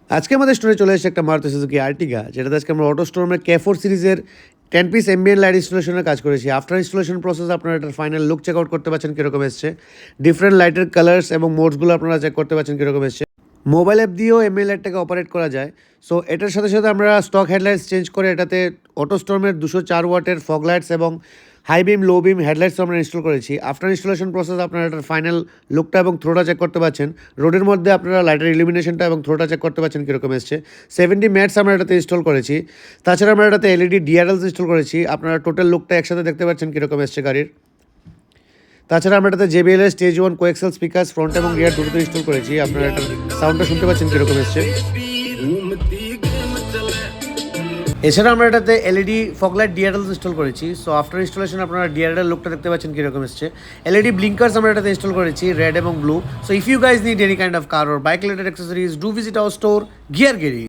আজকে আমাদের স্টোরে চলে এসেছে একটা মারুতি সুজুকি আর্টিগা, যেটাতে আজকে আমরা অটোস্টোরমের K4 সিরিজের 10 পিস এমবিএন লাইট ইনস্টলেশনের কাজ করেছি। আফটার ইনস্টলেশন প্রসেস আপনারা এটার ফাইনাল লুক চেক আউট করতে পারছেন কীরকম এসছে। ডিফারেন্ট লাইটের কালার্স এবং মোডসগুলো আপনারা চেক করতে পারছেন কীরকম এসছে। মোবাইল অ্যাপ দিয়েও এমবিএন লাইটটাকে অপারেট করা যায়। সো এটার সাথে সাথে আমরা স্টক হেডলাইটস চেঞ্জ করে এটাতে অটোস্টোরমের 204 ওয়াটের ফগ লাইটস এবং হাই বিম লো বিম হেডলাইটস আমরা ইনস্টল করেছি। আফটার ইনস্টলেশন প্রসেস আপনারা এটার ফাইনাল লুকটা এবং থ্রোটা চেক করতে পারছেন। রোডের মধ্যে আপনারা লাইটের ইলুমিনেশনটা এবং থ্রোটা চেক করতে পারছেন কীরকম এসছে। 70 ম্যাটস আমরা এটাতে ইনস্টল করেছি। তাছাড়া আমরা এটাতে এলইডি ডিআরএলস ইনস্টল করেছি। আপনারা টোটাল লুকটা একসাথে দেখতে পাচ্ছেন কীরকম এসছে গাড়ির। তাছাড়া আমরা এটাতে JBL এর স্টেজ 1 কোএক্সেল স্পিকার্স ফ্রন্ট এবং রিয়ার দুটোতে ইনস্টল করেছি। আপনারা এটার সাউন্ডটা শুনতে পাচ্ছেন কীরকম এসছে। এছাড়া আমরা এটাতে এলইডি ফগলাইট ডিআরএলস ইনস্টল করেছি। সো আফটার ইনস্টলেশন আপনারা ডিআরএল লুকটা দেখতে পাচ্ছেন কীরকম এসছে। এলইডি ব্লিঙ্কার্স আমরা এটাতে ইনস্টল করেছি, রেড এবং blue. So if you guys need any kind of car or bike related accessories, do visit our store gear গেরি।